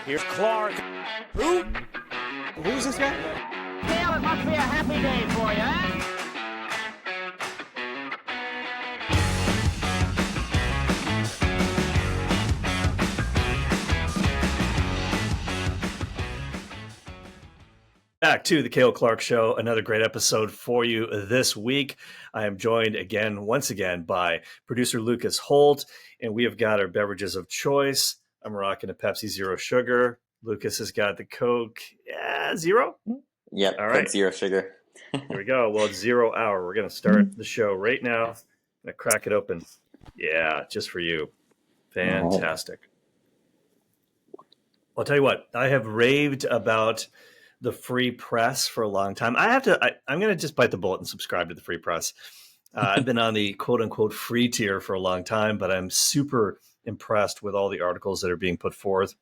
Here's Clark. Who? Who's this guy? Dale, it must be a happy day for you, huh? Back to the Cale Clark Show, another great episode for you this week. I am joined once again, by producer Lucas Holt, and we have got our beverages of choice. I'm rocking a Pepsi Zero Sugar. Lucas has got the Coke Zero. Yep, all right. Coke Zero Sugar. Here we go. Well, it's 0 hour. We're going to start the show right now. I'm going to crack it open. Yeah, just for you. Fantastic. I'll tell you what, I have raved about the Free Press for a long time. I'm going to just bite the bullet and subscribe to the Free Press. I've been on the quote unquote free tier for a long time, but I'm super impressed with all the articles that are being put forth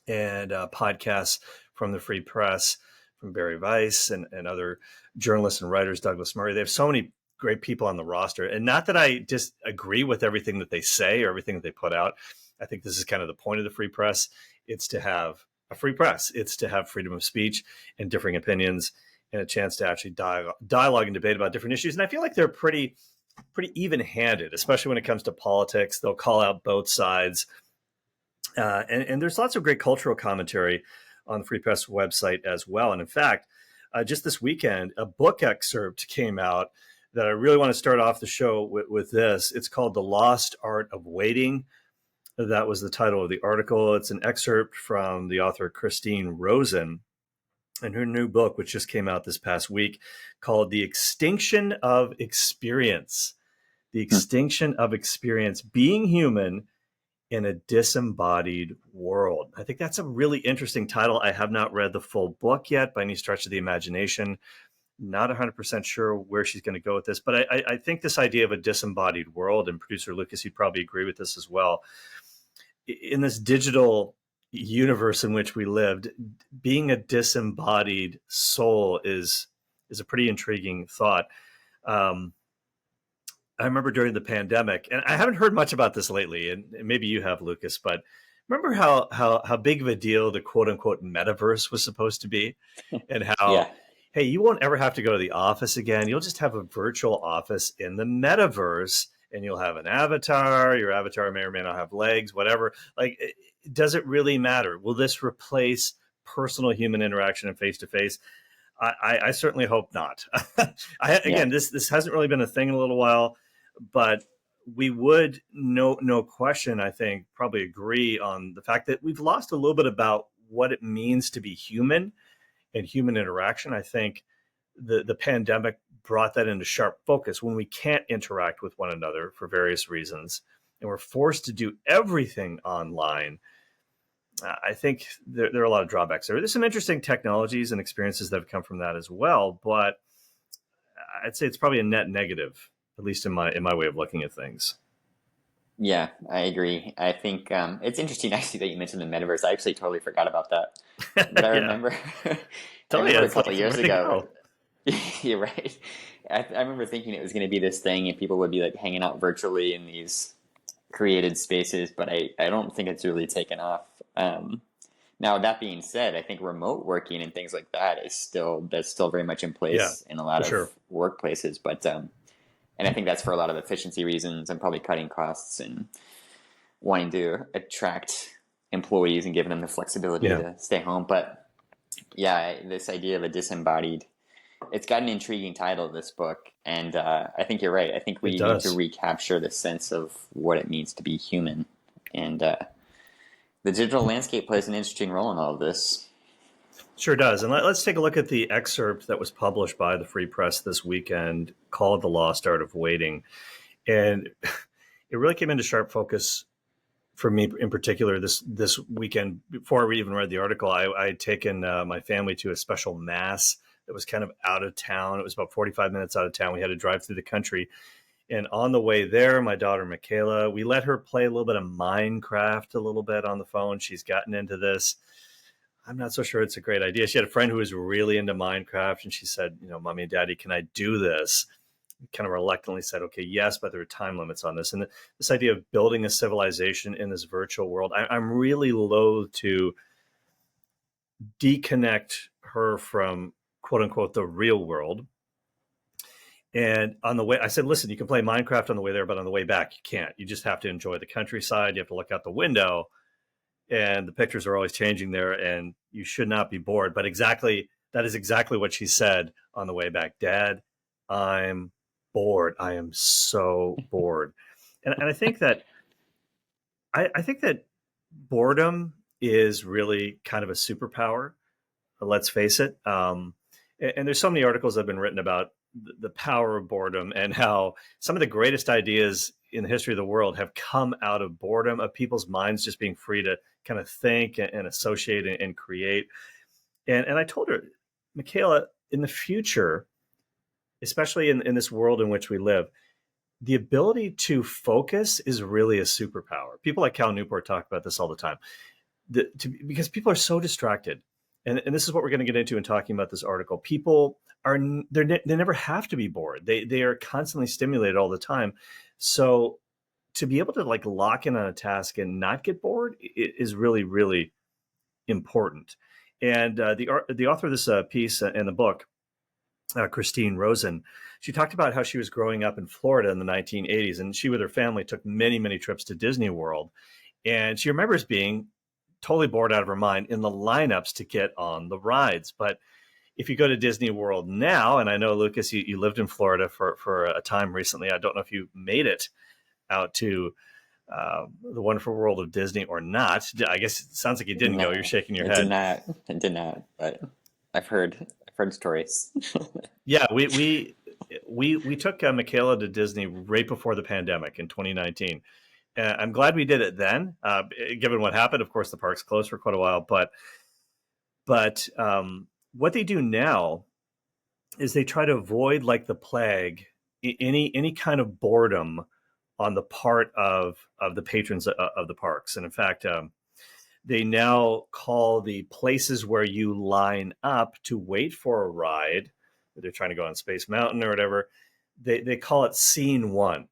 and podcasts from the Free Press, from Barry Weiss and other journalists and writers, Douglas Murray. They have so many great people on the roster. And not that I just agree with everything that they say or everything that they put out. I think this is kind of the point of the Free Press. It's to have a free press. It's to have freedom of speech and differing opinions and a chance to actually dialogue and debate about different issues. And I feel like they're pretty even-handed, especially when it comes to politics. They'll call out both sides. And there's lots of great cultural commentary on the Free Press website as well. And in fact, just this weekend, a book excerpt came out that I really want to start off the show with this. It's called The Lost Art of Waiting. That was the title of the article. It's an excerpt from the author Christine Rosen and her new book, which just came out this past week, called The Extinction of Experience. The Extinction of Experience, Being Human in a Disembodied World. I think that's a really interesting title. I have not read the full book yet by any stretch of the imagination. Not 100% sure where she's going to go with this, but I think this idea of a disembodied world, and producer Lucas, you'd probably agree with this as well. In this digital universe in which we lived, being a disembodied soul is a pretty intriguing thought. I remember during the pandemic, and I haven't heard much about this lately, and maybe you have, Lucas, but remember how big of a deal the quote unquote metaverse was supposed to be, and how, hey, you won't ever have to go to the office again. You'll just have a virtual office in the metaverse, and you'll have an avatar. Your avatar may or may not have legs, whatever. Like, does it really matter? Will this replace personal human interaction and face-to-face? I certainly hope not. Again, this hasn't really been a thing in a little while, but we would, no question, I think, probably agree on the fact that we've lost a little bit about what it means to be human and human interaction. I think the pandemic brought that into sharp focus when we can't interact with one another for various reasons, and we're forced to do everything online. I think there are a lot of drawbacks there. There's some interesting technologies and experiences that have come from that as well, but I'd say it's probably a net negative, at least in my way of looking at things. Yeah, I agree. I think it's interesting actually that you mentioned the metaverse. I actually totally forgot about that. But I remember, a couple of years ago. You're right. I remember thinking it was going to be this thing and people would be like hanging out virtually in these created spaces, but I don't think it's really taken off. Now, that being said, I think remote working and things like that that's still very much in place in a lot of workplaces. But and I think that's for a lot of efficiency reasons and probably cutting costs and wanting to attract employees and giving them the flexibility to stay home. But yeah, this idea of a disembodied, it's got an intriguing title, this book. And I think you're right. I think we need to recapture the sense of what it means to be human. And the digital landscape plays an interesting role in all of this. Sure does. And let's take a look at the excerpt that was published by the Free Press this weekend called The Lost Art of Waiting. And it really came into sharp focus for me in particular this weekend. Before we even read the article, I had taken my family to a special mass that was kind of out of town. It was about 45 minutes out of town. We had to drive through the country. And on the way there, my daughter, Michaela, we let her play a little bit of Minecraft a little bit on the phone. She's gotten into this. I'm not so sure it's a great idea. She had a friend who was really into Minecraft, and she said, Mommy and Daddy, can I do this? kind of reluctantly said, okay, yes, but there are time limits on this. And this idea of building a civilization in this virtual world, I'm really loath to deconnect her from quote unquote the real world. And on the way, I said, listen, you can play Minecraft on the way there, but on the way back, you can't. You just have to enjoy the countryside. You have to look out the window, and the pictures are always changing there, and you should not be bored. But that is exactly what she said on the way back. Dad, I'm bored. I am so bored. And I think that I think that boredom is really kind of a superpower. Let's face it. And there's so many articles that have been written about the power of boredom and how some of the greatest ideas in the history of the world have come out of boredom, of people's minds just being free to kind of think and associate and create. And I told her, Michaela, in the future, especially in this world in which we live, the ability to focus is really a superpower. People like Cal Newport talk about this all the time, because people are so distracted. And this is what we're going to get into in talking about this article. People they never have to be bored. They are constantly stimulated all the time. So to be able to like lock in on a task and not get bored is really, really important. And the author of this piece in the book, Christine Rosen, she talked about how she was growing up in Florida in the 1980s, and she with her family took many, many trips to Disney World. And she remembers being totally bored out of her mind in the lineups to get on the rides. But if you go to Disney World now, and I know, Lucas, you lived in Florida for a time recently. I don't know if you made it out to the wonderful world of Disney or not. I guess it sounds like you didn't go. You're shaking your head. I did not, but I've heard stories. Yeah, we took Michaela to Disney right before the pandemic in 2019. I'm glad we did it then, given what happened. Of course, the park's closed for quite a while, but what they do now is they try to avoid, like the plague, any kind of boredom on the part of the patrons of the parks. And in fact, they now call the places where you line up to wait for a ride, where they're trying to go on Space Mountain or whatever, they call it Scene 1.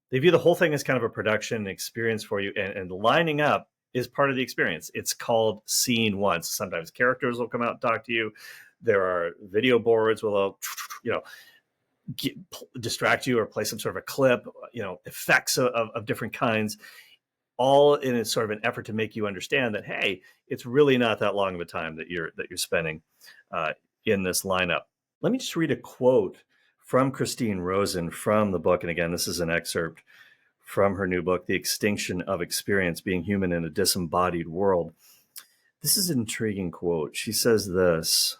They view the whole thing as kind of a production experience for you, and lining up is part of the experience. It's called Scene 1. So sometimes characters will come out and talk to you. There are video boards will, distract you or play some sort of a clip, effects of different kinds, all in a sort of an effort to make you understand that, hey, it's really not that long of a time that you're spending in this lineup. Let me just read a quote from Christine Rosen from the book. And again, this is an excerpt from her new book, The Extinction of Experience, Being Human in a Disembodied World. This is an intriguing quote. She says this,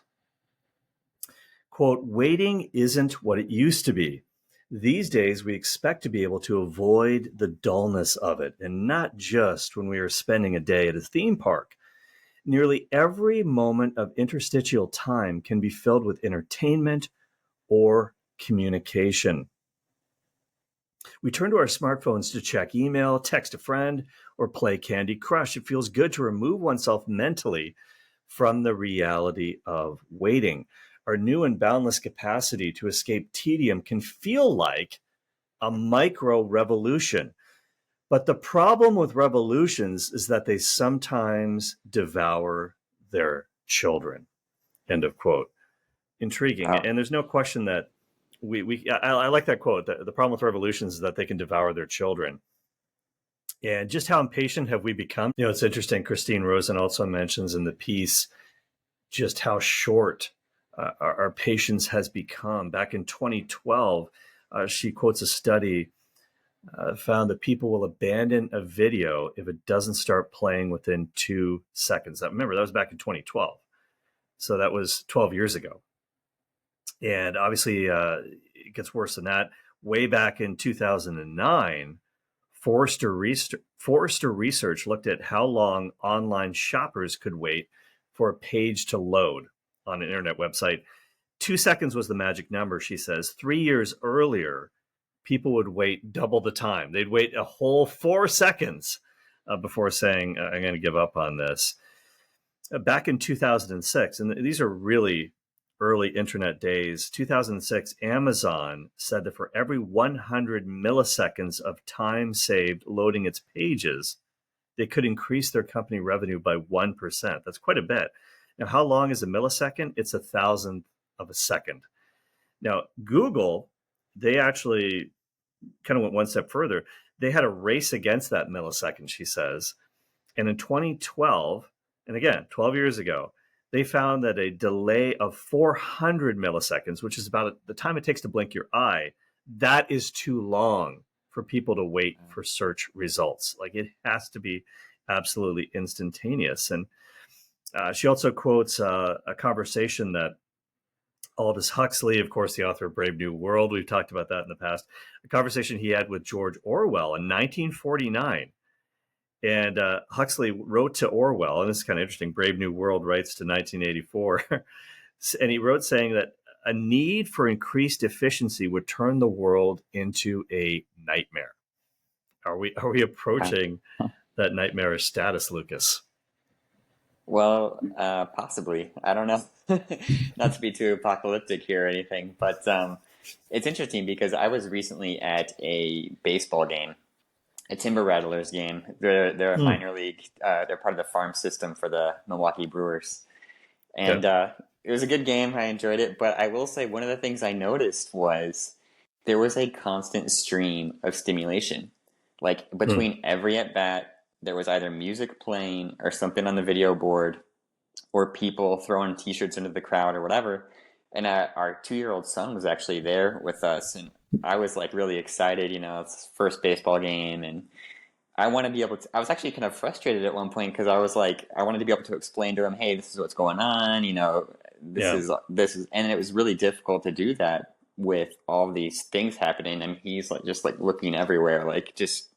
quote, "Waiting isn't what it used to be. These days, we expect to be able to avoid the dullness of it, and not just when we are spending a day at a theme park. Nearly every moment of interstitial time can be filled with entertainment or communication. We turn to our smartphones to check email, text a friend, or play Candy Crush. It feels good to remove oneself mentally from the reality of waiting. Our new and boundless capacity to escape tedium can feel like a micro revolution. But the problem with revolutions is that they sometimes devour their children." End of quote. Intriguing. Wow. And there's no question that I like that quote. The problem with revolutions is that they can devour their children. And just how impatient have we become? It's interesting. Christine Rosen also mentions in the piece just how short our patience has become. Back in 2012, she quotes a study found that people will abandon a video if it doesn't start playing within 2 seconds. Now, remember, that was back in 2012. So that was 12 years ago. And obviously, it gets worse than that. Way back in 2009, Forrester Research looked at how long online shoppers could wait for a page to load on an internet website. 2 seconds was the magic number, she says. 3 years earlier, people would wait double the time. They'd wait a whole 4 seconds before saying, I'm going to give up on this. Back in 2006, and these are really early internet days, 2006, Amazon said that for every 100 milliseconds of time saved loading its pages, they could increase their company revenue by 1%. That's quite a bit. Now, how long is a millisecond? It's a thousandth of a second. Now, Google, they actually kind of went one step further. They had a race against that millisecond, she says. And in 2012, and again, 12 years ago, they found that a delay of 400 milliseconds, which is about the time it takes to blink your eye, that is too long for people to wait for search results. Like, it has to be absolutely instantaneous. And she also quotes a conversation that Aldous Huxley, of course, the author of Brave New World, we've talked about that in the past, a conversation he had with George Orwell in 1949. And Huxley wrote to Orwell, and this is kind of interesting. Brave New World writes to 1984. And he wrote saying that a need for increased efficiency would turn the world into a nightmare. Are we approaching that nightmarish status, Lucas? Well, possibly. I don't know. Not to be too apocalyptic here or anything, but it's interesting because I was recently at a baseball game, a Timber Rattlers game. They're a minor league. They're part of the farm system for the Milwaukee Brewers, and it was a good game. I enjoyed it, but I will say one of the things I noticed was there was a constant stream of stimulation. Like between every at bat, there was either music playing or something on the video board, or people throwing T-shirts into the crowd or whatever. And our 2-year-old son was actually there with us, and I was like really excited. You know, it's his first baseball game, and I want to be able to. I was actually kind of frustrated at one point because I was like, I wanted to be able to explain to him, "Hey, this is what's going on." You know, this is, and it was really difficult to do that with all these things happening, and he's like just like looking everywhere, like just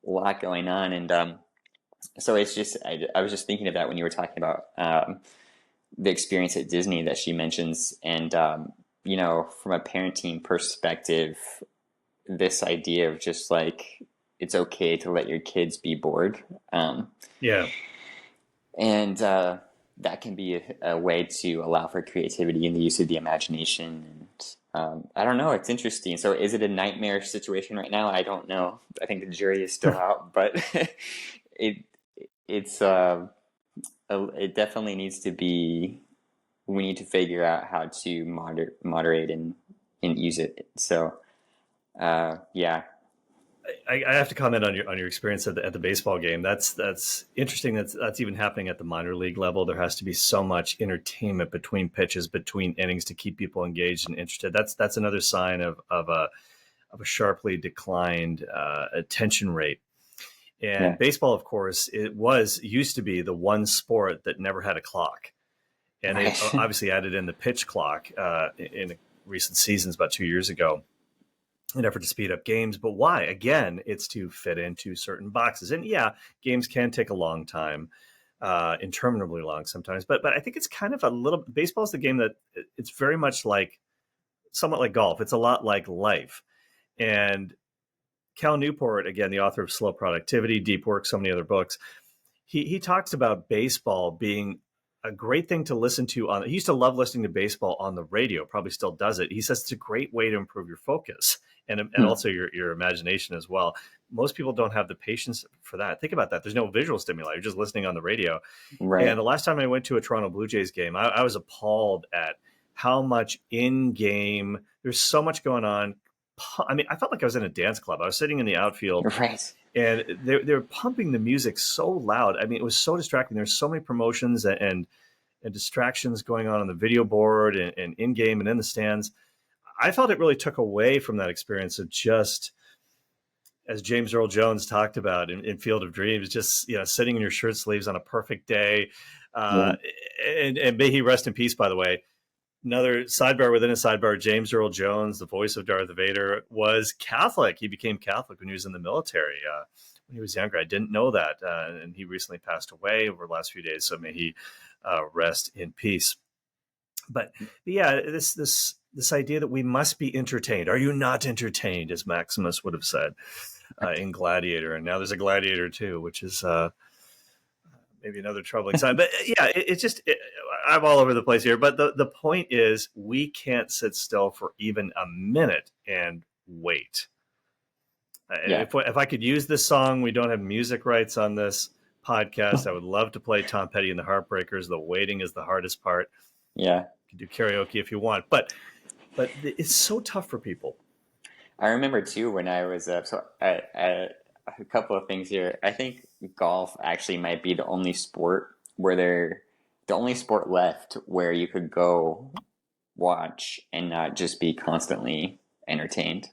a lot going on. And so it's just I was just thinking of that when you were talking about the experience at Disney that she mentions, and you know, from a parenting perspective, this idea of just like it's okay to let your kids be bored. And that can be a way to allow for creativity and the use of the imagination. And I don't know, it's interesting. So is it a nightmare situation right now? I don't know. I think the jury is still out, but it definitely needs to be, we need to figure out how to moderate and use it. So yeah. I have to comment on your experience at the baseball game. That's interesting. That's even happening at the minor league level. There has to be so much entertainment between pitches, between innings, to keep people engaged and interested. That's another sign of a sharply declined attention rate. And baseball, of course, used to be the one sport that never had a clock, and they obviously added in the pitch clock in recent seasons, about 2 years ago, in an effort to speed up games. But why? Again, it's to fit into certain boxes. And yeah, games can take a long time, interminably long sometimes. But I think it's kind of baseball is the game that it's very much like, somewhat like golf. It's a lot like life. And Cal Newport, again, the author of Slow Productivity, Deep Work, so many other books, he talks about baseball being a great thing to listen to he used to love listening to baseball on the radio, probably still does it. He says it's a great way to improve your focus and also your imagination as well. Most people don't have the patience for that. Think about that. There's no visual stimuli. You're just listening on the radio. Right. And the last time I went to a Toronto Blue Jays game, I was appalled at how much in-game, there's so much going on. I mean, I felt like I was in a dance club. I was sitting in the outfield, right, and they were pumping the music so loud. I mean, it was so distracting. There's so many promotions and distractions going on the video board and in game and in the stands. I felt it really took away from that experience of just, as James Earl Jones talked about in Field of Dreams, just sitting in your shirt sleeves on a perfect day. And may he rest in peace, by the way. Another sidebar within a sidebar, James Earl Jones, the voice of Darth Vader, was Catholic. He became Catholic when he was in the military. When he was younger, I didn't know that. And he recently passed away over the last few days, so may he rest in peace. But yeah, this idea that we must be entertained. Are you not entertained, as Maximus would have said in Gladiator? And now there's a Gladiator too, which is maybe another troubling sign. But yeah, I'm all over the place here. But the point is, we can't sit still for even a minute and wait. Yeah. If I could use this song, we don't have music rights on this podcast. I would love to play Tom Petty and the Heartbreakers. The waiting is the hardest part. Yeah. You can do karaoke if you want, but it's so tough for people. I remember too when I was a couple of things here. I think golf actually might be the only sport the only sport left where you could go watch and not just be constantly entertained.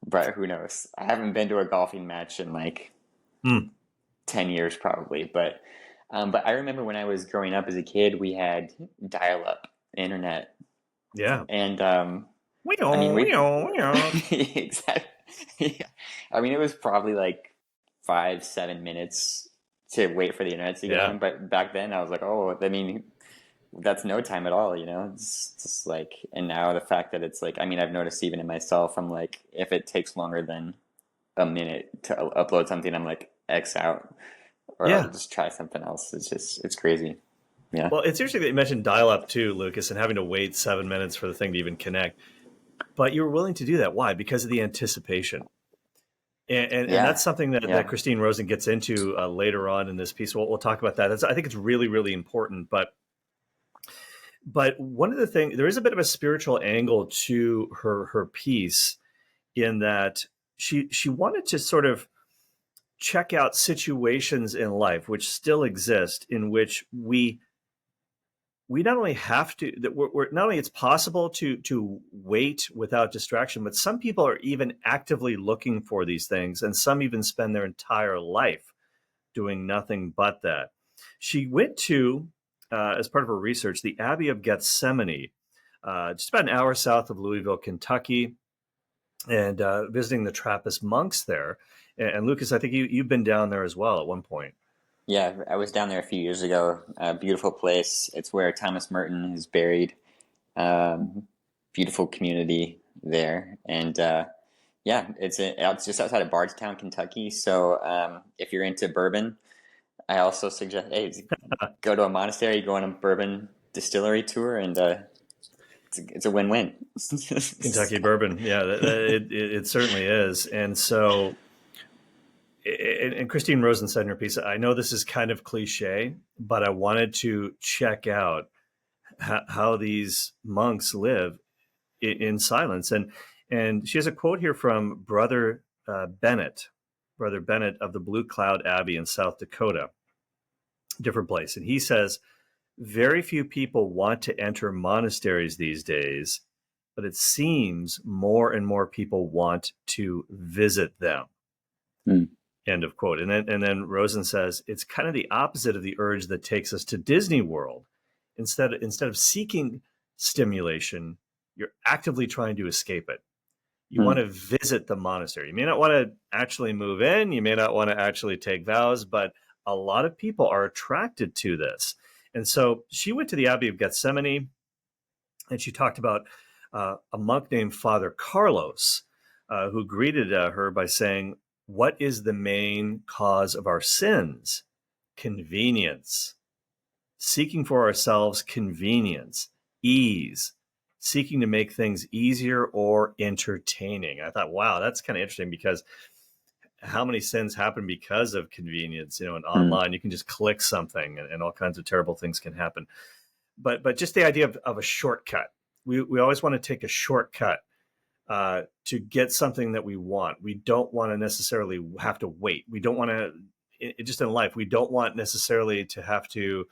But who knows? I haven't been to a golfing match in like 10 years probably. But I remember when I was growing up as a kid, we had dial-up internet. Yeah. And exactly. Yeah. I mean, it was probably like 5-7 minutes to wait for the internet to get on. But back then I was like, oh, I mean, that's no time at all, it's just like, and now the fact that it's like, I mean, I've noticed even in myself, I'm like, if it takes longer than a minute to upload something, I'm like, X out, or I'll just try something else. It's crazy. Yeah. Well, it's interesting that you mentioned dial-up too, Lucas, and having to wait 7 minutes for the thing to even connect. But you were willing to do that. Why? Because of the anticipation. And that's something that Christine Rosen gets into later on in this piece. We'll talk about that. I think it's really, really important. But one of the things, there is a bit of a spiritual angle to her piece, in that she wanted to sort of check out situations in life which still exist, in which we not only have to, that we're not only it's possible to wait without distraction, but some people are even actively looking for these things, and some even spend their entire life doing nothing but that. She went to, as part of her research, the Abbey of Gethsemane, just about an hour south of Louisville, Kentucky, and visiting the Trappist monks there. And Lucas, I think you've been down there as well at one point. Yeah, I was down there a few years ago. Beautiful place. It's where Thomas Merton is buried. Beautiful community there. And it's just outside of Bardstown, Kentucky. So if you're into bourbon, I also suggest, go to a monastery, go on a bourbon distillery tour, and it's a win-win. Kentucky bourbon. Yeah, it certainly is. And so, and Christine Rosen said in her piece, I know this is kind of cliche, but I wanted to check out how these monks live in silence. And she has a quote here from Brother Bennett of the Blue Cloud Abbey in South Dakota, different place. And he says, very few people want to enter monasteries these days, but it seems more and more people want to visit them. End of quote. And then Rosen says, it's kind of the opposite of the urge that takes us to Disney World. Instead of seeking stimulation, you're actively trying to escape it. You want to visit the monastery. You may not want to actually move in. You may not want to actually take vows, but a lot of people are attracted to this. And so she went to the Abbey of Gethsemane, and she talked about a monk named Father Carlos, who greeted her by saying, what is the main cause of our sins? Convenience. Seeking for ourselves convenience, ease, seeking to make things easier or entertaining. I thought, wow, that's kind of interesting, because how many sins happen because of convenience? And online you can just click something and all kinds of terrible things can happen. But just the idea of a shortcut. We always want to take a shortcut to get something that we want. We don't want to necessarily have to wait. We don't want to, just in life, we don't want necessarily to have to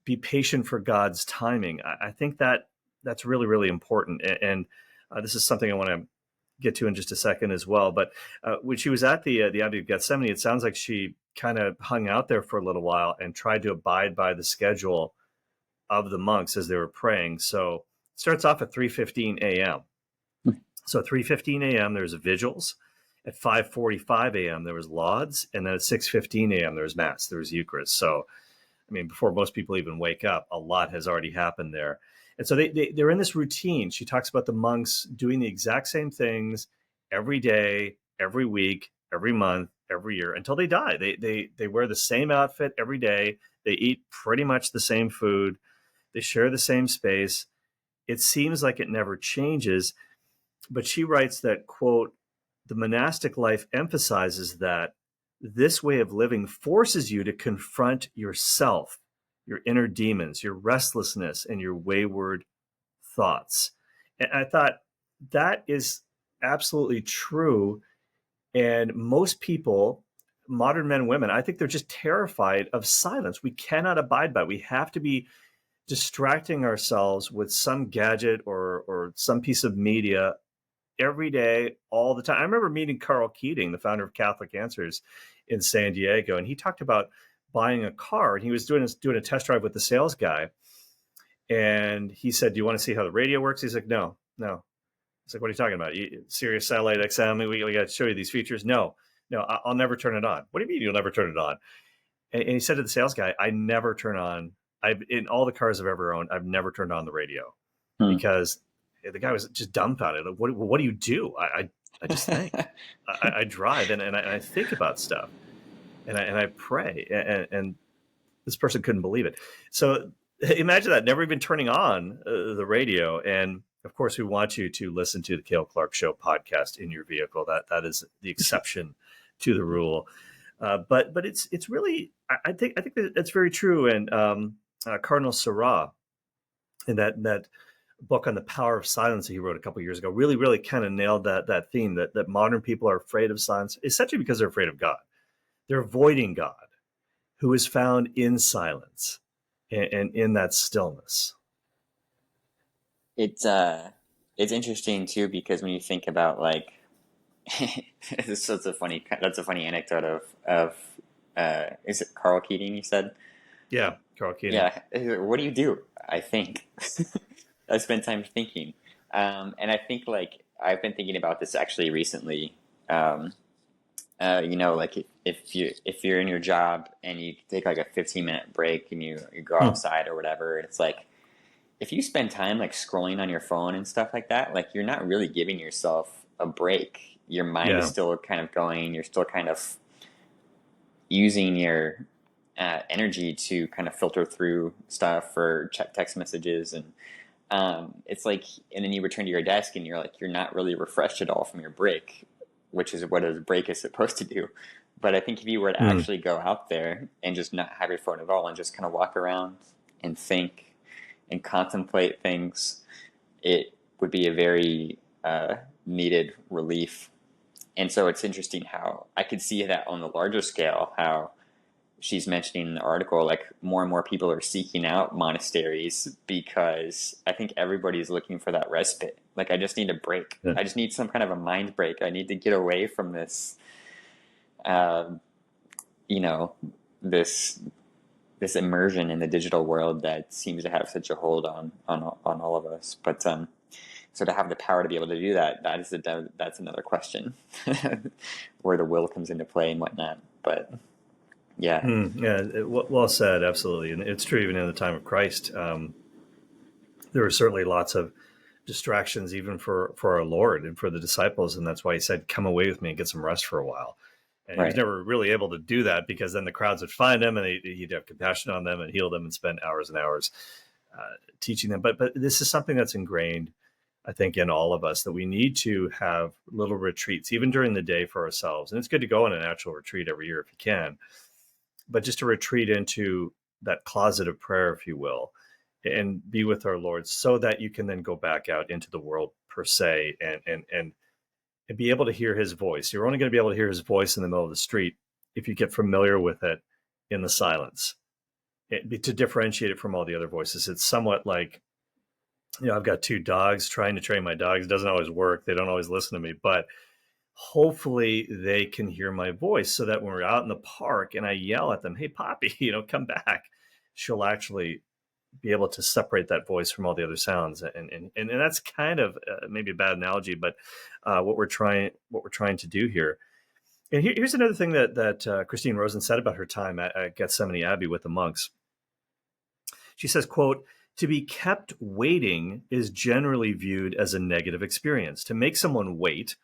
be patient for God's timing. I think that's really, really important. And this is something I want to get to in just a second as well. But when she was at the Abbey of Gethsemane, it sounds like she kind of hung out there for a little while and tried to abide by the schedule of the monks as they were praying. So it starts off at 3:15 a.m. So at 3:15 a.m. there's vigils. At 5:45 a.m. there was lauds, and then at 6:15 a.m. there was mass. There was Eucharist. So, I mean, before most people even wake up, a lot has already happened there. And so they're in this routine. She talks about the monks doing the exact same things every day, every week, every month, every year until they die. They wear the same outfit every day. They eat pretty much the same food. They share the same space. It seems like it never changes. But she writes that, quote, the monastic life emphasizes that this way of living forces you to confront yourself, your inner demons, your restlessness, and your wayward thoughts. And I thought that is absolutely true. And most people, modern men and women, I think they're just terrified of silence. We cannot abide by it. We have to be distracting ourselves with some gadget or some piece of media every day, all the time. I remember meeting Carl Keating, the founder of Catholic Answers in San Diego, and he talked about buying a car, and he was doing a test drive with the sales guy. And he said, do you want to see how the radio works? He's like, no. It's like, what are you talking about? Sirius Satellite XM, we got to show you these features. No, I'll never turn it on. What do you mean you'll never turn it on? And he said to the sales guy, I never turn on, in all the cars I've ever owned, I've never turned on the radio because the guy was just dumbfounded. Like, what do you do? I just think. I drive and I think about stuff, and I pray, and this person couldn't believe it. So imagine that, never even turning on the radio. And of course, we want you to listen to the Cale Clark Show podcast in your vehicle. That is the exception to the rule. But it's really, I think that's very true. And Cardinal Sarah, in that book on the power of silence that he wrote a couple of years ago, really kind of nailed that theme that modern people are afraid of silence, essentially because they're afraid of God. They're avoiding God, who is found in silence and in that stillness. It's interesting too, because when you think about, like, that's a funny anecdote of is it Carl Keating, you said? Yeah, Carl Keating. Yeah. What do you do? I think. I spend time thinking. And I think, like, I've been thinking about this actually recently. Like if you're in your job and you take like a 15-minute break and you go outside or whatever, it's like, if you spend time like scrolling on your phone and stuff like that, like, you're not really giving yourself a break. Your mind is still kind of going. You're still kind of using your energy to kind of filter through stuff or check text messages. And it's like, and then you return to your desk and you're like, you're not really refreshed at all from your break, which is what a break is supposed to do. But I think if you were to actually go out there and just not have your phone at all and just kind of walk around and think and contemplate things, it would be a very needed relief. And so it's interesting how I could see that on the larger scale, how she's mentioning in the article, like, more and more people are seeking out monasteries because I think everybody's looking for that respite. Like, I just need a break. I just need some kind of a mind break. I need to get away from this, this immersion in the digital world that seems to have such a hold on all of us. But so to have the power to be able to do that, that's another question, where the will comes into play and whatnot. But yeah, well said, absolutely, and it's true even in the time of Christ. There were certainly lots of distractions, even for our Lord and for the disciples, and that's why he said, "Come away with me and get some rest for a while." And he was never really able to do that because then the crowds would find him and he'd have compassion on them and heal them and spend hours and hours teaching them. But this is something that's ingrained, I think, in all of us, that we need to have little retreats, even during the day, for ourselves. And it's good to go on an actual retreat every year if you can, but just to retreat into that closet of prayer, if you will, and be with our Lord so that you can then go back out into the world, per se, and be able to hear his voice. You're only going to be able to hear his voice in the middle of the street if you get familiar with it in the silence, to differentiate it from all the other voices. It's somewhat like, I've got two dogs, trying to train my dogs. It doesn't always work. They don't always listen to me, but hopefully they can hear my voice so that when we're out in the park and I yell at them, "Hey, Poppy, come back," she'll actually be able to separate that voice from all the other sounds. And that's kind of maybe a bad analogy, but what we're trying to do here. And here's another thing that Christine Rosen said about her time at Gethsemane Abbey with the monks. She says, quote, "To be kept waiting is generally viewed as a negative experience. To make someone wait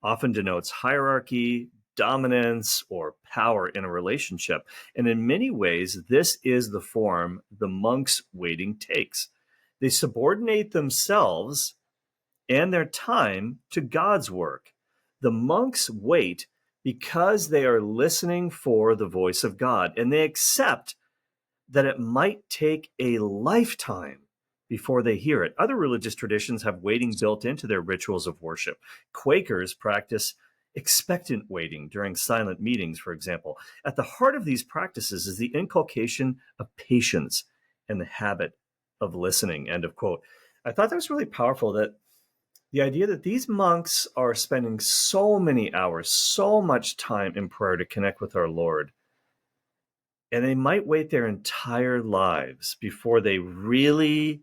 often denotes hierarchy, dominance or power in a relationship. And in many ways, this is the form the monks' waiting takes. They subordinate themselves and their time to God's work. The monks wait because they are listening for the voice of God, and they accept that it might take a lifetime before they hear it. Other religious traditions have waiting built into their rituals of worship. Quakers practice expectant waiting during silent meetings, for example. At the heart of these practices is the inculcation of patience and the habit of listening, end of quote. I thought that was really powerful, that the idea that these monks are spending so many hours, so much time in prayer to connect with our Lord, and they might wait their entire lives before they really,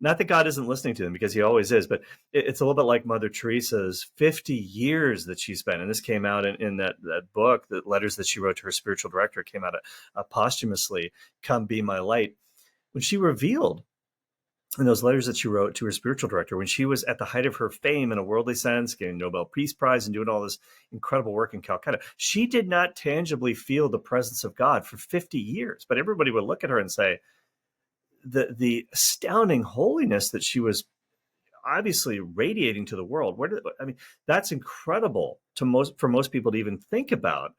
not that God isn't listening to them, because he always is, but it's a little bit like Mother Teresa's 50 years that she spent. And this came out in that book, the letters that she wrote to her spiritual director, came out posthumously, Come Be My Light. When she revealed in those letters that she wrote to her spiritual director, when she was at the height of her fame in a worldly sense, getting Nobel Peace Prize and doing all this incredible work in Calcutta, she did not tangibly feel the presence of God for 50 years. But everybody would look at her and say, the astounding holiness that she was obviously radiating to the world. That's incredible for most people to even think about.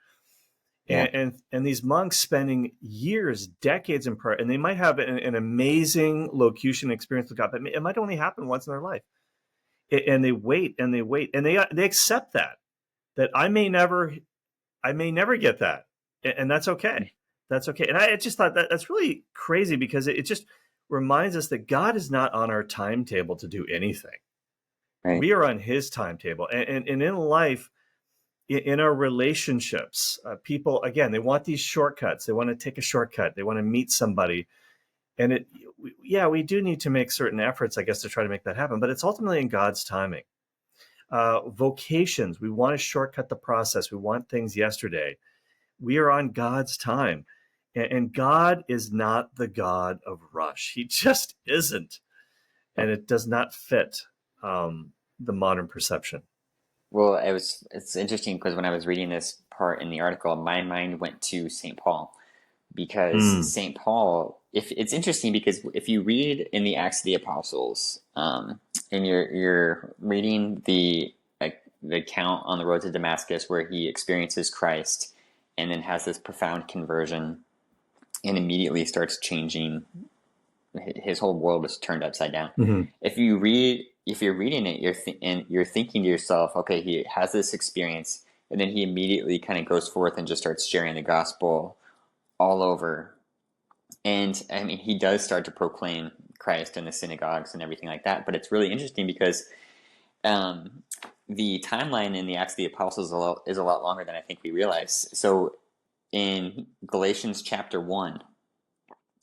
Yeah. And these monks spending years, decades in prayer, and they might have an amazing locution experience with God, but it might only happen once in their life. And they wait and they wait, and they accept that I may never get that, and that's okay. That's okay. And I just thought that's really crazy, because it just reminds us that God is not on our timetable to do anything. Right. We are on his timetable, and in life, in our relationships, people, again, they want these shortcuts. They want to take a shortcut. They want to meet somebody. And we do need to make certain efforts, I guess, to try to make that happen. But it's ultimately in God's timing. Vocations, we want to shortcut the process. We want things yesterday. We are on God's time. And God is not the God of rush. He just isn't. And it does not fit the modern perception. Well, it's interesting because when I was reading this part in the article, my mind went to St. Paul, because St. Paul, it's interesting because if you read in the Acts of the Apostles, and you're reading the account on the road to Damascus where he experiences Christ and then has this profound conversion and immediately starts changing. His whole world is turned upside down. Mm-hmm. If you're reading it, you're thinking to yourself, okay, he has this experience, and then he immediately kind of goes forth and just starts sharing the gospel all over. And I mean, he does start to proclaim Christ in the synagogues and everything like that. But it's really interesting because the timeline in the Acts of the Apostles is a lot longer than I think we realize. So in Galatians chapter 1,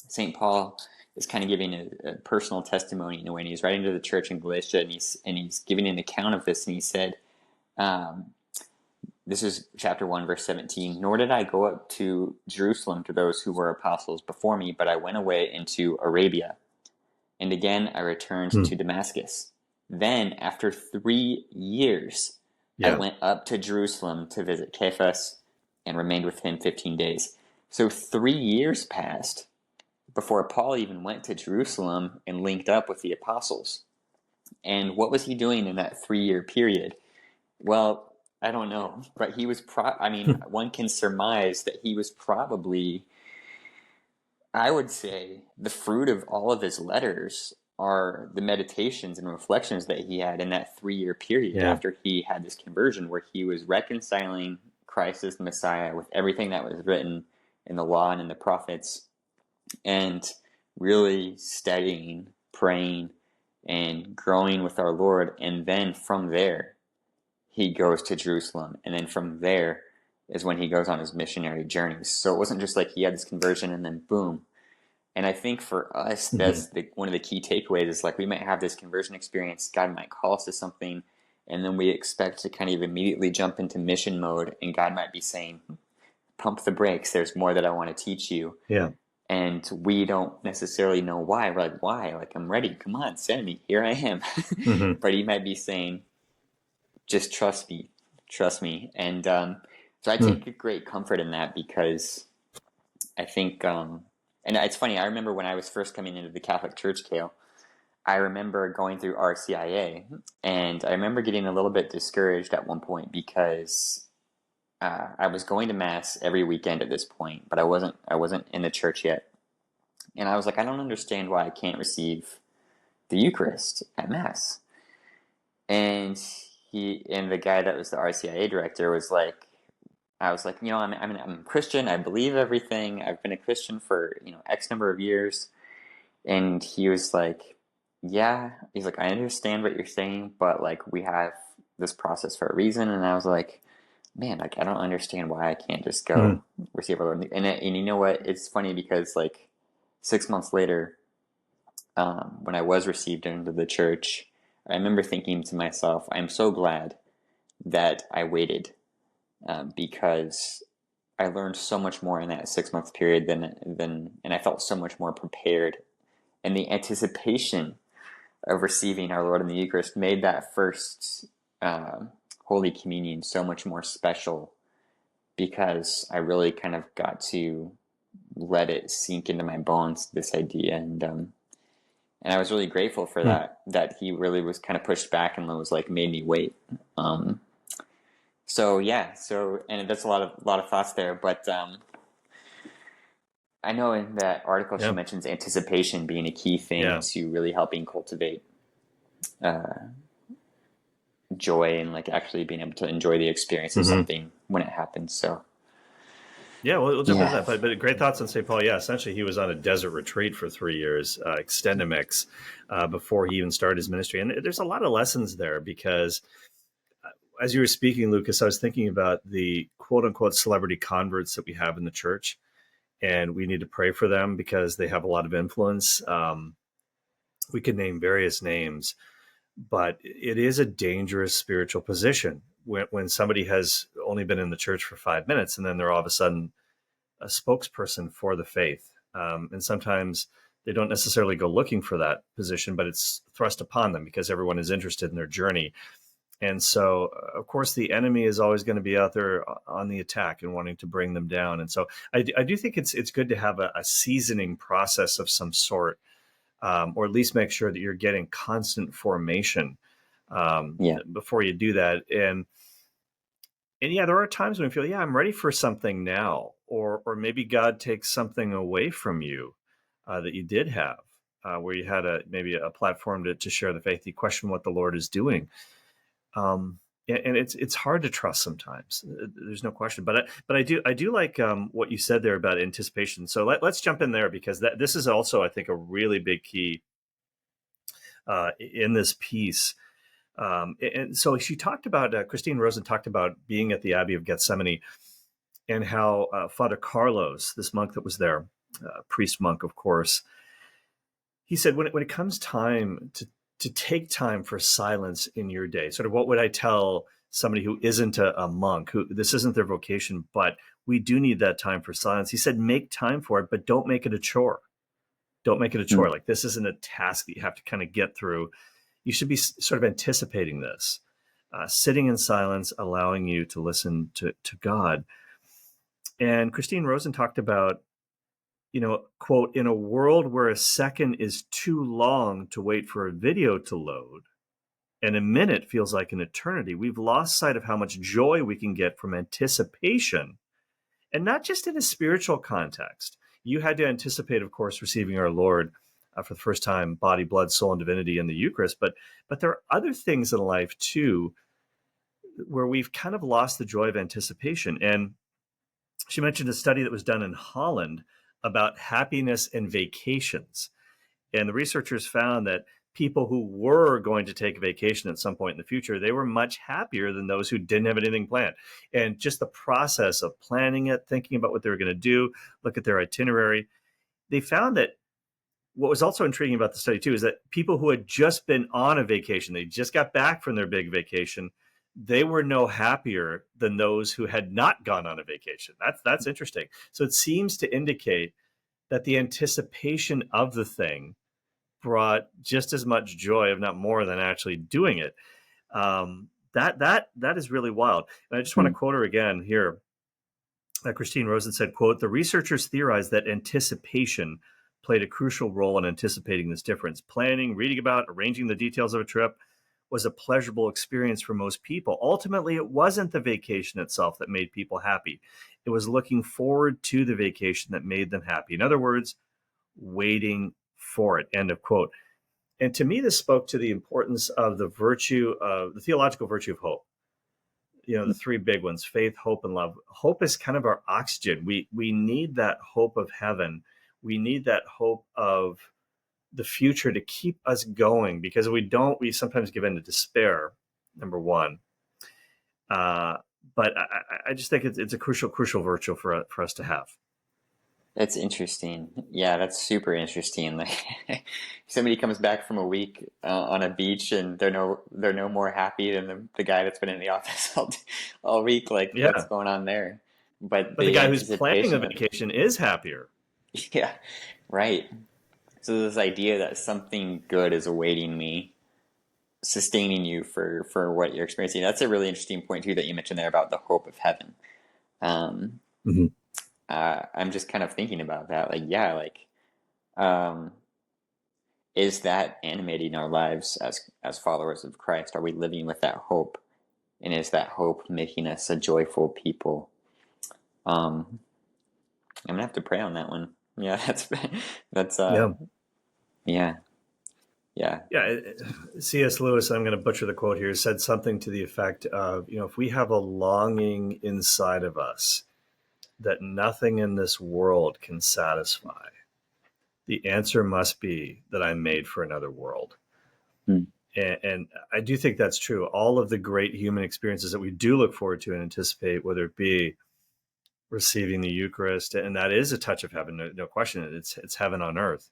St. Paul is kind of giving a personal testimony in a way, and he's writing to the church in Galatia, and he's giving an account of this, and he said, this is chapter 1, verse 17, "Nor did I go up to Jerusalem to those who were apostles before me, but I went away into Arabia. And again I returned to Damascus. Then, after 3 years, I went up to Jerusalem to visit Cephas and remained with him 15 days. So 3 years passed before Paul even went to Jerusalem and linked up with the apostles. And what was he doing in that 3-year period? Well, I don't know, but he was one can surmise that he was probably, I would say, the fruit of all of his letters are the meditations and reflections that he had in that 3-year period after he had this conversion, where he was reconciling Christ as the Messiah with everything that was written in the law and in the prophets, and really studying, praying, and growing with our Lord. And then from there, he goes to Jerusalem. And then from there is when he goes on his missionary journeys. So it wasn't just like he had this conversion and then boom. And I think for us, that's one of the key takeaways is like we might have this conversion experience, God might call us to something, and then we expect to kind of immediately jump into mission mode, and God might be saying, pump the brakes, there's more that I want to teach you. Yeah. And we don't necessarily know why. We're like, why? Like, I'm ready. Come on, send me. Here I am. But he might be saying, just trust me. And So I take great comfort in that because I think, and it's funny, I remember when I was first coming into the Catholic Church, Kale, I remember going through RCIA, and I remember getting a little bit discouraged at one point because I was going to Mass every weekend at this point, but I wasn't in the church yet. And I was like, I don't understand why I can't receive the Eucharist at Mass. And the guy that was the RCIA director was like, I was like, I'm a Christian. I believe everything. I've been a Christian for, X number of years. And he was like, yeah. He's like, I understand what you're saying, but like we have this process for a reason. And I was like, man, like I don't understand why I can't just go receive our Lord. And you know what? It's funny because like 6 months later, when I was received into the church, I remember thinking to myself, I'm so glad that I waited, because I learned so much more in that 6 month period and I felt so much more prepared. And the anticipation of receiving our Lord in the Eucharist made that first Holy Communion so much more special, because I really kind of got to let it sink into my bones, this idea. And I was really grateful for that he really was kind of pushed back and was like, made me wait. So and that's a lot of thoughts there, but I know in that article she mentions anticipation being a key thing to really helping cultivate joy and like actually being able to enjoy the experience of something when it happens. So yeah, we'll jump into that. But great thoughts on St. Paul. Yeah, essentially he was on a desert retreat for 3 years, extendamix, before he even started his ministry. And there's a lot of lessons there because as you were speaking, Lucas, I was thinking about the quote unquote celebrity converts that we have in the church. And we need to pray for them because they have a lot of influence. We could name various names, but it is a dangerous spiritual position when somebody has only been in the church for 5 minutes and then they're all of a sudden a spokesperson for the faith. And sometimes they don't necessarily go looking for that position, but it's thrust upon them because everyone is interested in their journey. And so, of course, the enemy is always going to be out there on the attack and wanting to bring them down. And so I do think it's good to have a seasoning process of some sort, or at least make sure that you're getting constant formation before you do that. And yeah, there are times when you feel, I'm ready for something now, or maybe God takes something away from you that you did have, where you had maybe a platform to share the faith. You question what the Lord is doing. And it's hard to trust sometimes. There's no question, but I do like what you said there about anticipation. So let's jump in there because this is also, I think, a really big key in this piece. And so she talked about Christine Rosen talked about being at the Abbey of Gethsemane and how Father Carlos, this monk that was there, priest monk, of course, he said when it comes time to take time for silence in your day, sort of what would I tell somebody who isn't a monk, who this isn't their vocation, but we do need that time for silence. He said, make time for it, but don't make it a chore. Don't make it a chore. Like this isn't a task that you have to kind of get through. You should be sort of anticipating this, sitting in silence, allowing you to listen to God. And Christine Rosen talked about, quote, in a world where a second is too long to wait for a video to load and a minute feels like an eternity, we've lost sight of how much joy we can get from anticipation, and not just in a spiritual context. You had to anticipate, of course, receiving our Lord for the first time, body, blood, soul, and divinity in the Eucharist. But there are other things in life, too, where we've kind of lost the joy of anticipation. And she mentioned a study that was done in Holland about happiness and vacations. And the researchers found that people who were going to take a vacation at some point in the future, they were much happier than those who didn't have anything planned. And just the process of planning it, thinking about what they were going to do, look at their itinerary, they found that what was also intriguing about the study too is that people who had just been on a vacation, they just got back from their big vacation, they were no happier than those who had not gone on a vacation. That's interesting. So it seems to indicate that the anticipation of the thing brought just as much joy, if not more, than actually doing it. That is really wild. And I just want to quote her again here. Christine Rosen said, quote, "The researchers theorized that anticipation played a crucial role in anticipating this difference. Planning, reading about, arranging the details of a trip was a pleasurable experience for most people. Ultimately, it wasn't the vacation itself that made people happy. It was looking forward to the vacation that made them happy. In other words, waiting for it," end of quote. And to me, this spoke to the importance of the theological virtue of hope. The three big ones: faith, hope, and love. Hope is kind of our oxygen. We need that hope of heaven. We need that hope of the future to keep us going, because if we don't, we sometimes give in to despair, number one. But I just think it's a crucial virtue for us to have. That's interesting. Yeah, that's super interesting. Like, somebody comes back from a week on a beach and they're no more happy than the guy that's been in the office all week. Like, what's going on there? But the guy who's planning a vacation is happier. Yeah, right. So this idea that something good is awaiting me, sustaining you for what you're experiencing. That's a really interesting point too that you mentioned there about the hope of heaven. Mm-hmm. I'm just kind of thinking about that. Like, yeah, like, is that animating our lives as followers of Christ? Are we living with that hope? And is that hope making us a joyful people? I'm gonna have to pray on that one. Yeah, that's yeah. C.S. Lewis, I'm going to butcher the quote here, said something to the effect of, if we have a longing inside of us that nothing in this world can satisfy, the answer must be that I'm made for another world. And I do think that's true. All of the great human experiences that we do look forward to and anticipate, whether it be receiving the Eucharist, and that is a touch of heaven, no question. It's heaven on earth.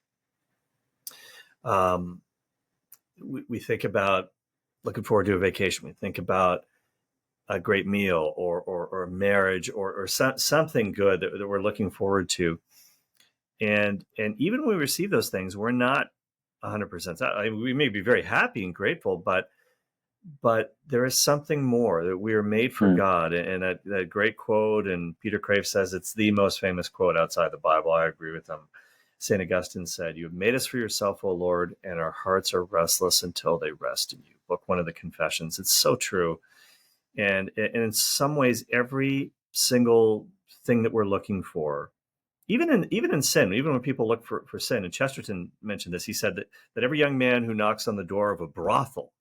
We think about looking forward to a vacation. We think about a great meal or marriage or something good that we're looking forward to. And even when we receive those things, we're not 100%. We may be very happy and grateful, but there is something more, that we are made for God. And that great quote, and Peter Crave says it's the most famous quote outside the Bible. I agree with him. St. Augustine said, "You have made us for yourself, O Lord, and our hearts are restless until they rest in you." Book 1 of the Confessions. It's so true. And in some ways, every single thing that we're looking for, even in sin, even when people look for sin, and Chesterton mentioned this, he said that every young man who knocks on the door of a brothel,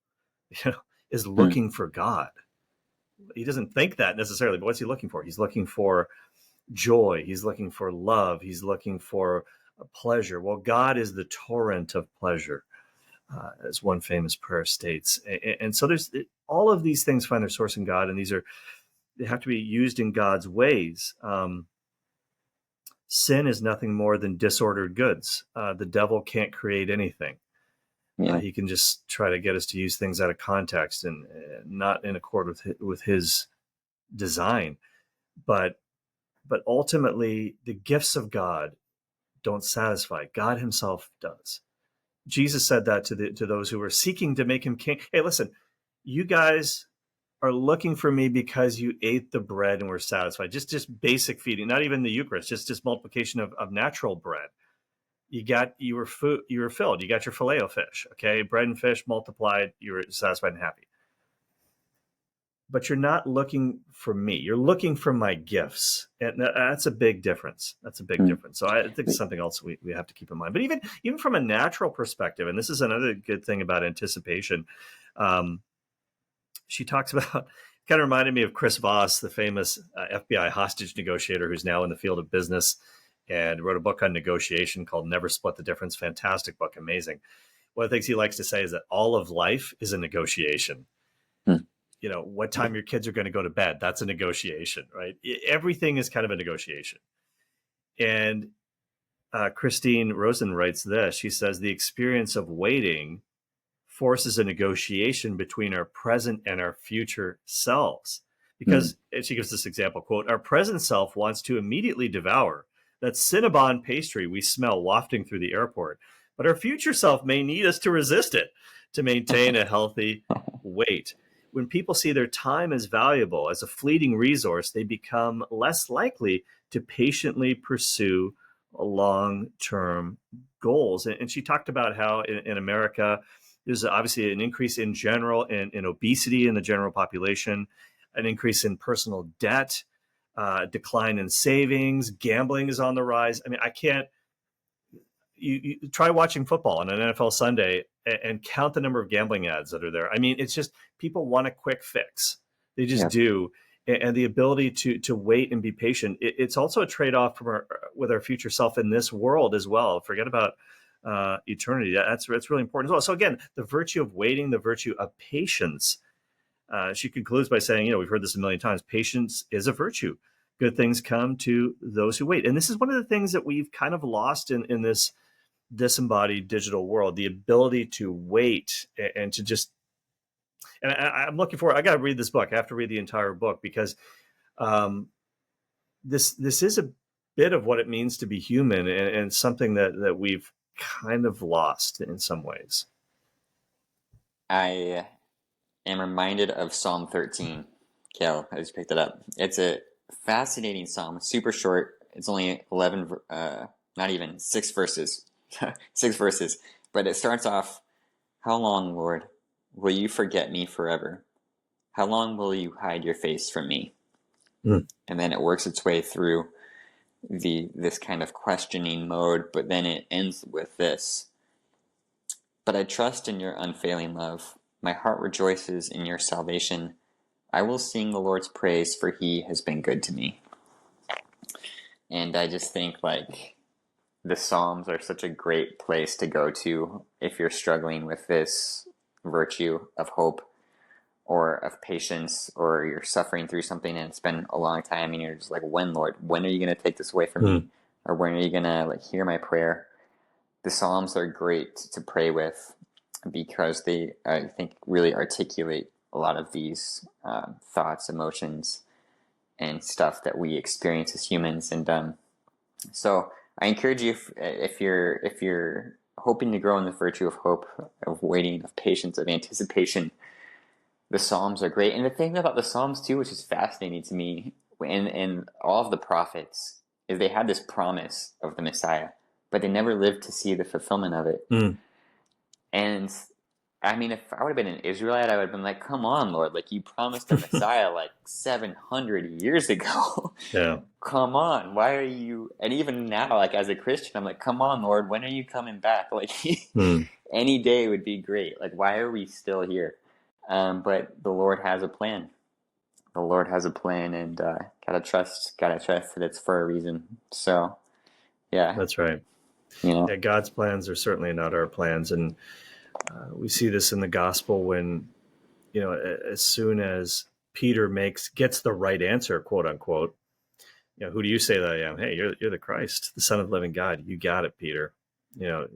is looking for God. He doesn't think that necessarily, but what's he looking for? He's looking for joy. He's looking for love. He's looking for pleasure. Well, God is the torrent of pleasure, as one famous prayer states. And so there's all of these things find their source in God, and they have to be used in God's ways. Sin is nothing more than disordered goods. The devil can't create anything. He can just try to get us to use things out of context and not in accord with his design. But ultimately, the gifts of God don't satisfy. God himself does. Jesus said that to those who were seeking to make him king. Hey, listen, you guys are looking for me because you ate the bread and were satisfied. Just basic feeding, not even the Eucharist, just multiplication of natural bread. You were filled. You got your filet of fish. Okay, bread and fish multiplied. You were satisfied and happy. But you're not looking for me. You're looking for my gifts, and that's a big difference. That's a big difference. So I think it's something else we have to keep in mind. But even from a natural perspective, and this is another good thing about anticipation. She talks about, kind of reminded me of Chris Voss, the famous FBI hostage negotiator who's now in the field of business and wrote a book on negotiation called Never Split the Difference. Fantastic book, amazing. One of the things he likes to say is that all of life is a negotiation. What time your kids are going to go to bed, that's a negotiation, right? Everything is kind of a negotiation. And Christine Rosen writes this. She says, the experience of waiting forces a negotiation between our present and our future selves. Because, and she gives this example, quote, our present self wants to immediately devour that Cinnabon pastry we smell wafting through the airport. But our future self may need us to resist it to maintain a healthy weight. when people see their time as valuable, as a fleeting resource, they become less likely to patiently pursue long-term goals. And she talked about how in America, there's obviously an increase in general in obesity in the general population, an increase in personal debt, decline in savings, gambling is on the rise. I mean, I can't. You try watching football on an NFL Sunday and count the number of gambling ads that are there. I mean, it's just people want a quick fix. They just do. And the ability to wait and be patient. It's also a trade-off from with our future self in this world as well. Forget about eternity. That's really important as well. So again, the virtue of waiting, the virtue of patience. She concludes by saying, we've heard this a million times, patience is a virtue. Good things come to those who wait. And this is one of the things that we've kind of lost in this disembodied digital world, the ability to wait and to just, and I'm looking forward, I got to read this book. I have to read the entire book because this is a bit of what it means to be human and something that we've kind of lost in some ways. I am reminded of Psalm 13. Kel, I just picked it up. It's a fascinating psalm, super short. It's only 11, not even 6 verses. 6 verses, but it starts off, "How long, Lord, will you forget me forever? How long will you hide your face from me?" And then it works its way through this kind of questioning mode, but then it ends with this: "But I trust in your unfailing love. My heart rejoices in your salvation. I will sing the Lord's praise, for he has been good to me." And I just think the Psalms are such a great place to go to if you're struggling with this virtue of hope or of patience, or you're suffering through something and it's been a long time and you're just like, when, Lord, when are you going to take this away from me? Or when are you going to hear my prayer? The Psalms are great to pray with because they, I think, really articulate a lot of these thoughts, emotions, and stuff that we experience as humans. And so I encourage you, if you're hoping to grow in the virtue of hope, of waiting, of patience, of anticipation, the Psalms are great. And the thing about the Psalms too, which is fascinating to me, and all of the prophets, is they had this promise of the Messiah, but they never lived to see the fulfillment of it. And I mean, if I would have been an Israelite, I would have been like, "Come on, Lord, you promised a Messiah 700 years ago. Yeah. Come on, why are you?" And even now, as a Christian, I'm like, "Come on, Lord, when are you coming back?" Any day would be great. Why are we still here? But the Lord has a plan. The Lord has a plan, and gotta trust that it's for a reason. So, yeah, That's right. Yeah, God's plans are certainly not our plans, and we see this in the gospel when, as soon as Peter gets the right answer, quote unquote, who do you say that I am? Hey, you're the Christ, the Son of the living God. You got it, Peter. Now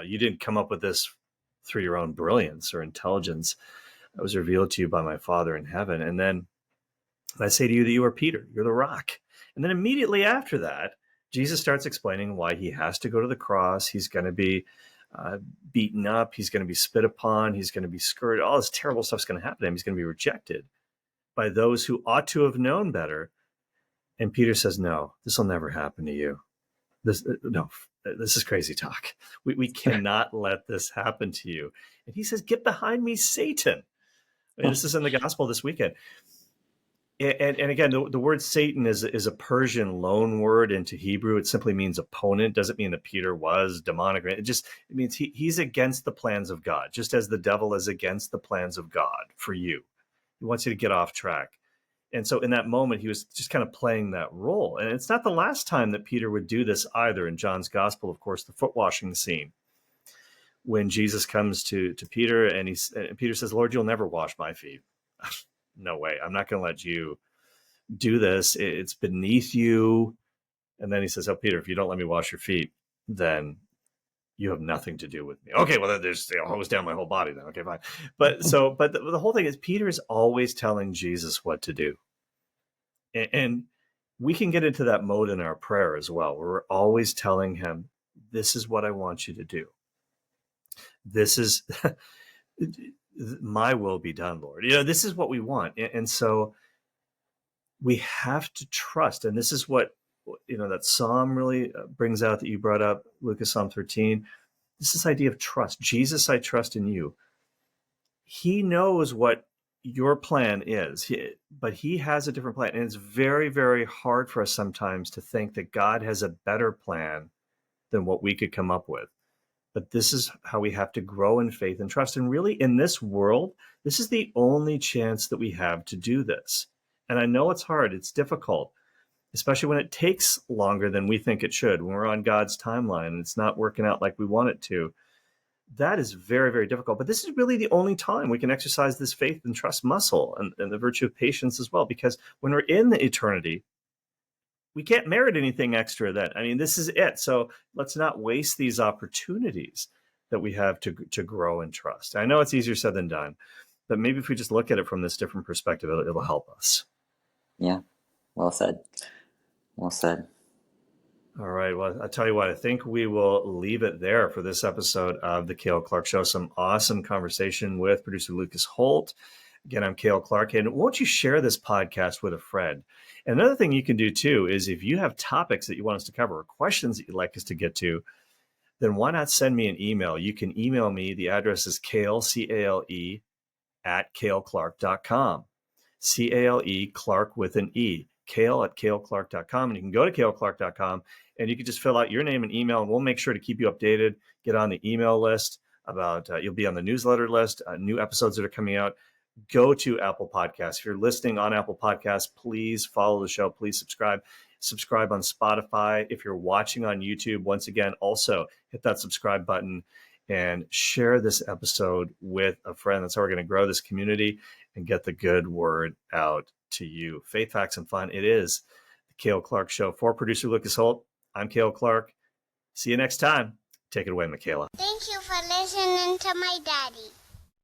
you didn't come up with this through your own brilliance or intelligence. It was revealed to you by my Father in heaven. And then I say to you that you are Peter, you're the rock. And then immediately after that, Jesus starts explaining why he has to go to the cross. He's going to be beaten up. He's going to be spit upon. He's going to be scourged. All this terrible stuff's going to happen to him. He's going to be rejected by those who ought to have known better. And Peter says, "No, this will never happen to you. This is crazy talk. We cannot let this happen to you." And he says, "Get behind me, Satan." I mean, this is in the gospel this weekend. And again, the word Satan is a Persian loan word into Hebrew. It simply means opponent. Doesn't mean that Peter was demonic. It means he's against the plans of God, just as the devil is against the plans of God for you. He wants you to get off track. And so in that moment, he was just kind of playing that role. And it's not the last time that Peter would do this either. In John's gospel, of course, the foot washing scene, when Jesus comes to Peter and Peter says, "Lord, you'll never wash my feet." No way. I'm not going to let you do this. It's beneath you. And then he says, "Oh, Peter, if you don't let me wash your feet, then you have nothing to do with me." Okay, well, then there's hose down my whole body then. Okay, fine. But the whole thing is Peter is always telling Jesus what to do. And we can get into that mode in our prayer as well, where we're always telling him, "This is what I want you to do. This is..." my will be done, Lord. This is what we want. And so we have to trust. And this is what, that Psalm really brings out that you brought up, Lucas, Psalm 13. This idea of trust. Jesus, I trust in you. He knows what your plan is, but he has a different plan. And it's very, very hard for us sometimes to think that God has a better plan than what we could come up with. But this is how we have to grow in faith and trust. And really, in this world, this is the only chance that we have to do this. And I know it's hard. It's difficult, especially when it takes longer than we think it should, when we're on God's timeline and it's not working out like we want it to. That is very, very difficult. But this is really the only time we can exercise this faith and trust muscle and the virtue of patience as well, because when we're in the eternity, we can't merit anything extra then. I mean, this is it. So let's not waste these opportunities that we have to grow and trust. I know it's easier said than done, but maybe if we just look at it from this different perspective, it'll help us. Yeah. Well said. Well said. All right. Well, I'll tell you what, I think we will leave it there for this episode of the Cale Clark Show. Some awesome conversation with producer Lucas Holt. Again, I'm Cale Clark, and won't you share this podcast with a friend? And another thing you can do too is if you have topics that you want us to cover or questions that you'd like us to get to, then why not send me an email? You can email me. The address is Cale, C-A-L-E, at caleclark.com. C-A-L-E, Clark with an E. Cale at caleclark.com. And you can go to caleclark.com and you can just fill out your name and email, and we'll make sure to keep you updated, get on the email list about, you'll be on the newsletter list, new episodes that are coming out. Go to Apple Podcasts. If you're listening on Apple Podcasts, please follow the show. Please subscribe. Subscribe on Spotify. If you're watching on YouTube, once again, also hit that subscribe button and share this episode with a friend. That's how we're going to grow this community and get the good word out to you. Faith, Facts, and Fun. It is the Cale Clark Show. For producer Lucas Holt, I'm Cale Clark. See you next time. Take it away, Michaela. Thank you for listening to my daddy.